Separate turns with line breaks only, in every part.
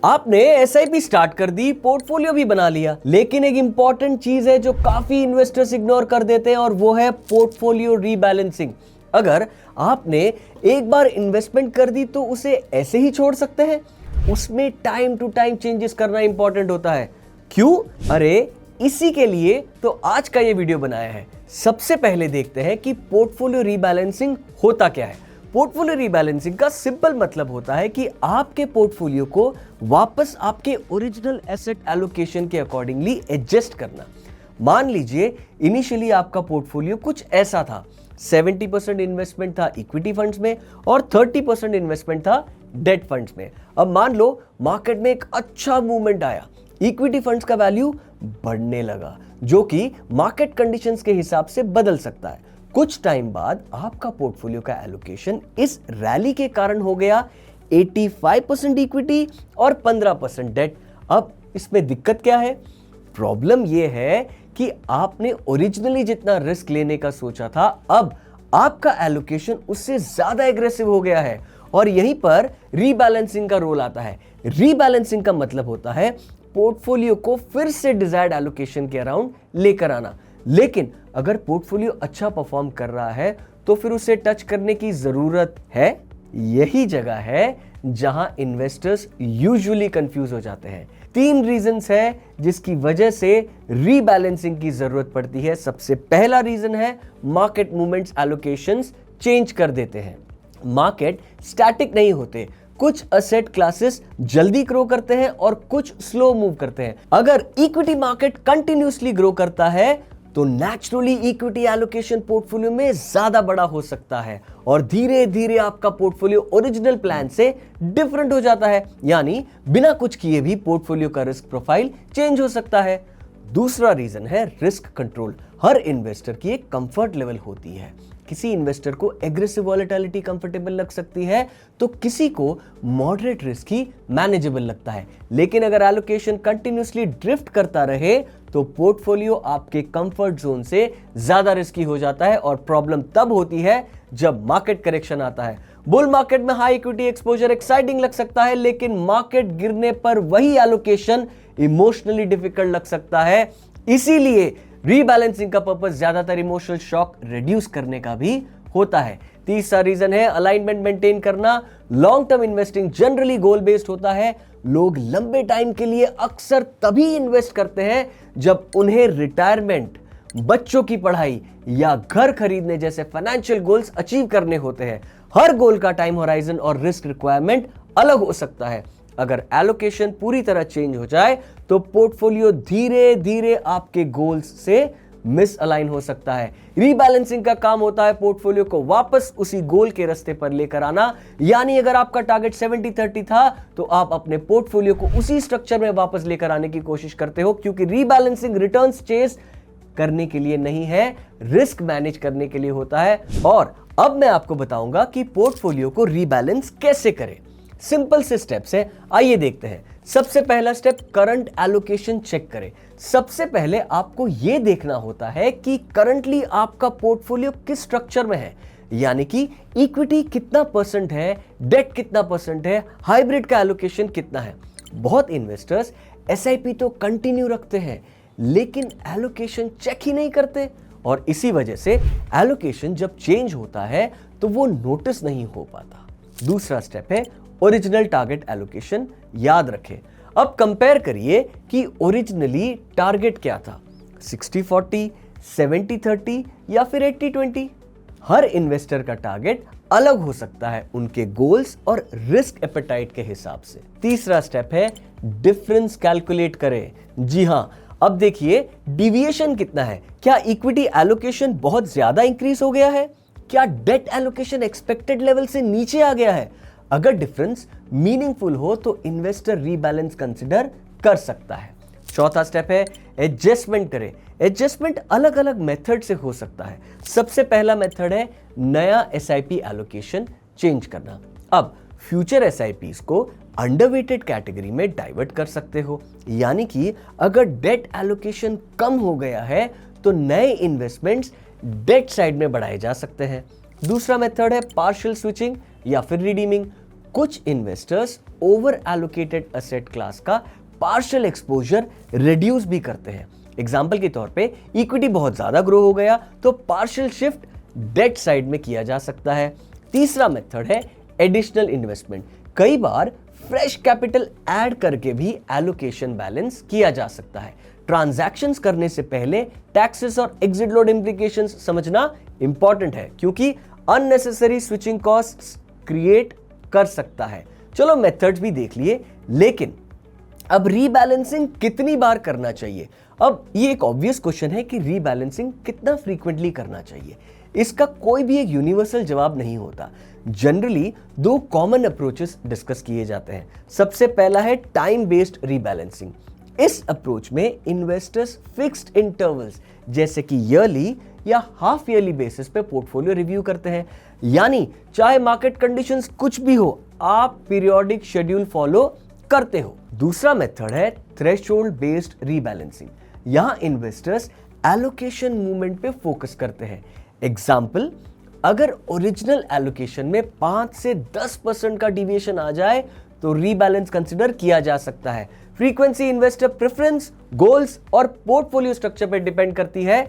आपने SIP start कर दी, portfolio भी बना लिया, लेकिन एक इंपॉर्टेंट चीज है जो काफी इन्वेस्टर्स इग्नोर कर देते हैं और वो है पोर्टफोलियो रीबैलेंसिंग। अगर आपने एक बार इन्वेस्टमेंट कर दी तो उसे ऐसे ही छोड़ सकते हैं? उसमें टाइम टू टाइम चेंजेस करना इंपॉर्टेंट होता है। क्यों? अरे इसी के लिए तो आज का ये वीडियो बनाया है। सबसे पहले देखते हैं कि पोर्टफोलियो रीबैलेंसिंग होता क्या है। पोर्टफोलियो रीबैलेंसिंग का सिंपल मतलब होता है कि आपके पोर्टफोलियो को वापस आपके ओरिजिनल एसेट एलोकेशन के अकॉर्डिंगली एडजस्ट करना। मान लीजिए इनिशियली आपका पोर्टफोलियो कुछ ऐसा था, 70% इन्वेस्टमेंट था इक्विटी फंड्स में और 30% इन्वेस्टमेंट था डेट फंड्स में। अब मान लो मार्केट में एक अच्छा मूवमेंट आया, इक्विटी फंड्स का वैल्यू बढ़ने लगा, जो कि मार्केट कंडीशंस के हिसाब से बदल सकता है। कुछ टाइम बाद आपका पोर्टफोलियो का एलोकेशन इस रैली के कारण हो गया 85% इक्विटी और 15% डेट। अब इसमें दिक्कत क्या है? प्रॉब्लम यह है कि आपने ओरिजिनली जितना रिस्क लेने का सोचा था, अब आपका एलोकेशन उससे ज्यादा एग्रेसिव हो गया है और यहीं पर रीबैलेंसिंग का रोल आता है। रीबैलेंसिंग का मतलब होता है पोर्टफोलियो को फिर से डिजायर्ड एलोकेशन के अराउंड लेकर आना। लेकिन अगर पोर्टफोलियो अच्छा परफॉर्म कर रहा है तो फिर उसे टच करने की जरूरत है? यही जगह है जहां इन्वेस्टर्स यूजुअली कंफ्यूज हो जाते हैं। 3 रीजंस है जिसकी वजह से रीबैलेंसिंग की जरूरत पड़ती है। सबसे पहला रीजन है मार्केट मूवमेंट्स एलोकेशंस चेंज कर देते हैं। मार्केट स्टैटिक नहीं होते, कुछ असेट क्लासेस जल्दी ग्रो करते हैं और कुछ स्लो मूव करते हैं। अगर इक्विटी मार्केट कंटिन्यूअसली ग्रो करता है तो नेचुरली इक्विटी एलोकेशन पोर्टफोलियो में ज्यादा बड़ा हो सकता है और धीरे धीरे आपका पोर्टफोलियो ओरिजिनल प्लान से डिफरेंट हो जाता है, यानी बिना कुछ किए भी पोर्टफोलियो का रिस्क प्रोफाइल चेंज हो सकता है। दूसरा रीजन है रिस्क कंट्रोल। हर इन्वेस्टर की एक कंफर्ट लेवल होती है। किसी इन्वेस्टर को एग्रेसिव वॉलेटिलिटी कंफर्टेबल लग सकती है तो किसी को मॉडरेट रिस्क ही मैनेजेबल लगता है। लेकिन अगर एलोकेशन कंटिन्यूअसली ड्रिफ्ट करता रहे तो पोर्टफोलियो आपके कंफर्ट जोन से ज्यादा रिस्की हो जाता है और प्रॉब्लम तब होती है जब मार्केट करेक्शन आता है। बुल मार्केट में हाई इक्विटी एक्सपोजर एक्साइटिंग लग सकता है, लेकिन मार्केट गिरने पर वही एलोकेशन इमोशनली डिफिकल्ट लग सकता है। इसीलिए रीबैलेंसिंग का पर्पस ज्यादातर इमोशनल शॉक रिड्यूस करने का भी होता है। तीसरा रीजन है अलाइनमेंट मेंटेन करना। लॉन्ग टर्म इन्वेस्टिंग जनरली गोल बेस्ड होता है। लोग लंबे टाइम के लिए अक्सर तभी इन्वेस्ट करते हैं जब उन्हें रिटायरमेंट, बच्चों की पढ़ाई या घर खरीदने जैसे फाइनेंशियल गोल्स अचीव करने होते हैं। हर गोल का टाइम होराइजन और रिस्क रिक्वायरमेंट अलग हो सकता है। अगर एलोकेशन पूरी तरह चेंज हो जाए तो पोर्टफोलियो धीरे धीरे आपके गोल्स से मिस अलाइन हो सकता है। रीबैलेंसिंग का काम होता है पोर्टफोलियो को वापस उसी गोल के रास्ते पर लेकर आना। यानी अगर आपका टारगेट 70-30 था तो आप अपने पोर्टफोलियो को उसी स्ट्रक्चर में वापस लेकर आने की कोशिश करते हो, क्योंकि रीबैलेंसिंग रिटर्न्स चेस करने के लिए नहीं है, रिस्क मैनेज करने के लिए होता है। और अब मैं आपको बताऊंगा कि पोर्टफोलियो को रीबैलेंस कैसे करें। सिंपल से स्टेप्स है, आइए देखते हैं। सबसे पहला स्टेप, करंट एलोकेशन चेक करें। सबसे पहले आपको यह देखना होता है कि करंटली आपका पोर्टफोलियो किस स्ट्रक्चर में है, यानी कि इक्विटी कितना परसेंट है, डेट कितना परसेंट है, हाइब्रिड का एलोकेशन कितना है। बहुत इन्वेस्टर्स एसआईपी तो कंटिन्यू रखते हैं लेकिन एलोकेशन चेक ही नहीं करते और इसी वजह से एलोकेशन जब चेंज होता है तो वो नोटिस नहीं हो पाता। दूसरा स्टेप है ओरिजिनल टारगेट एलोकेशन। याद रखें, अब कंपेयर करिए कि ओरिजिनली टारगेट क्या था, 60-40, 70-30 या फिर 80-20। हर इन्वेस्टर का टारगेट अलग हो सकता है उनके गोल्स और रिस्क एपेटाइट के हिसाब से। तीसरा स्टेप है डिफरेंस कैलकुलेट करें। जी हां, अब देखिए डिविएशन कितना है। क्या इक्विटी एलोकेशन बहुत ज्यादा इंक्रीज हो गया है? क्या डेट एलोकेशन एक्सपेक्टेड लेवल से नीचे आ गया है? अगर डिफरेंस मीनिंगफुल हो तो इन्वेस्टर रीबैलेंस कंसिडर कर सकता है। चौथा स्टेप है एडजस्टमेंट करें। एडजस्टमेंट अलग अलग मेथड से हो सकता है। सबसे पहला मेथड है नया एसआईपी एलोकेशन चेंज करना। अब फ्यूचर एसआईपीज को अंडरवेटेड कैटेगरी में डाइवर्ट कर सकते हो, यानी कि अगर डेट एलोकेशन कम हो गया है तो नए इन्वेस्टमेंट्स डेट साइड में बढ़ाए जा सकते हैं। दूसरा मेथड है पार्शियल स्विचिंग या फिर रिडीमिंग। कुछ investors over allocated asset class का पार्शियल एक्सपोजर रिड्यूस भी करते हैं। एग्जाम्पल के तौर पे इक्विटी बहुत ज्यादा ग्रो हो गया तो पार्शियल शिफ्ट डेट साइड में किया जा सकता है। तीसरा मेथड है एडिशनल इन्वेस्टमेंट। कई बार फ्रेश कैपिटल ऐड करके भी एलोकेशन बैलेंस किया जा सकता है। ट्रांजैक्शंस करने से पहले टैक्सेस और एग्जिट लोड इंप्लीकेशंस समझना इंपॉर्टेंट है, क्योंकि अननेसेसरी स्विचिंग कॉस्ट्स क्रिएट कर सकता है। चलो मेथड्स भी देख लिए, लेकिन अब रीबैलेंसिंग कितनी बार करना चाहिए? अब ये एक ऑब्वियस क्वेश्चन है कि रीबैलेंसिंग कितना फ्रीक्वेंटली करना चाहिए। इसका कोई भी एक यूनिवर्सल जवाब नहीं होता। जनरली दो कॉमन अप्रोचेस डिस्कस किए जाते हैं। सबसे पहला है टाइम बेस्ड रीबैलेंसिंग। इस अप्रोच में इन्वेस्टर्स फिक्स्ड इंटरवल्स जैसे कि ईयरली या हाफ ईयरली बेसिस पे पोर्टफोलियो रिव्यू करते हैं, यानी चाहे मार्केट कंडीशंस कुछ भी हो, आप पीरियोडिक शेड्यूल फॉलो करते हो। दूसरा मेथड है थ्रेशोल्ड बेस्ड रीबैलेंसिंग। यहां इन्वेस्टर्स एलोकेशन मूवमेंट पे फोकस करते हैं। एग्जाम्पल, अगर ओरिजिनल एलोकेशन में 5 से 10% का डिविएशन आ जाए तो रीबैलेंस कंसिडर किया जा सकता है। फ्रीक्वेंसी इन्वेस्टर प्रेफरेंस, गोल्स और पोर्टफोलियो स्ट्रक्चर पे डिपेंड करती है।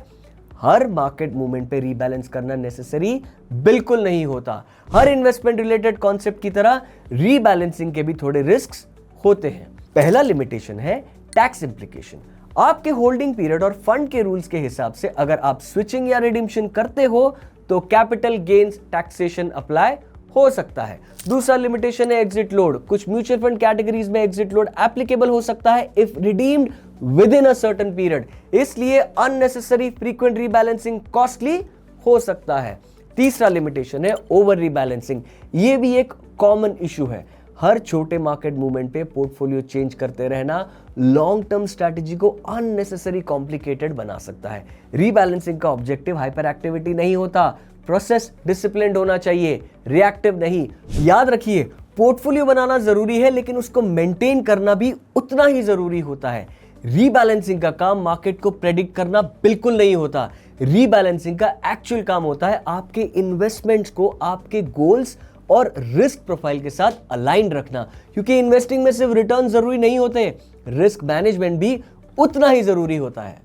हर मार्केट मूवमेंट पे रीबैलेंस करना नेसेसरी बिल्कुल नहीं होता। हर इन्वेस्टमेंट रिलेटेड कॉन्सेप्ट की तरह रीबैलेंसिंग के भी थोड़े रिस्क्स होते हैं। पहला लिमिटेशन है टैक्स इंप्लीकेशन। आपके होल्डिंग पीरियड और फंड के रूल्स के हिसाब से अगर आप स्विचिंग या रिडीम्पशन करते हो तो कैपिटल गेन्स टैक्सेशन अप्लाई हो सकता है। दूसरा लिमिटेशन है एग्जिट लोड। कुछ म्यूचुअल फंड कैटेगरीज में एग्जिट लोड एप्लीकेबल हो सकता है if redeemed with in a certain period, इसलिए अननेसेसरी फ्रीक्वेंट रीबैलेंसिंग कॉस्टली हो सकता है। तीसरा लिमिटेशन है ओवर रीबैलेंसिंग। यह भी एक कॉमन इशू है। हर छोटे मार्केट मूवमेंट पे पोर्टफोलियो चेंज करते रहना लॉन्ग टर्म स्ट्रैटेजी को अननेसेसरी कॉम्प्लिकेटेड बना सकता है। रीबैलेंसिंग का ऑब्जेक्टिव हाइपर एक्टिविटी नहीं होता, प्रोसेस डिसिप्लिन्ड होना चाहिए, रिएक्टिव नहीं। याद रखिए, पोर्टफोलियो बनाना जरूरी है, लेकिन उसको मेंटेन करना भी उतना ही जरूरी होता है। रीबैलेंसिंग का काम मार्केट को प्रेडिक्ट करना बिल्कुल नहीं होता। रीबैलेंसिंग का एक्चुअल काम होता है आपके इन्वेस्टमेंट्स को आपके गोल्स और रिस्क प्रोफाइल के साथ अलाइन रखना, क्योंकि इन्वेस्टिंग में सिर्फ रिटर्न जरूरी नहीं होते, रिस्क मैनेजमेंट भी उतना ही जरूरी होता है।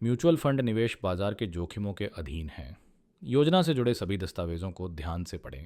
म्यूचुअल फंड निवेश बाजार के जोखिमों के अधीन है। योजना से जुड़े सभी दस्तावेजों को ध्यान से पढ़ें।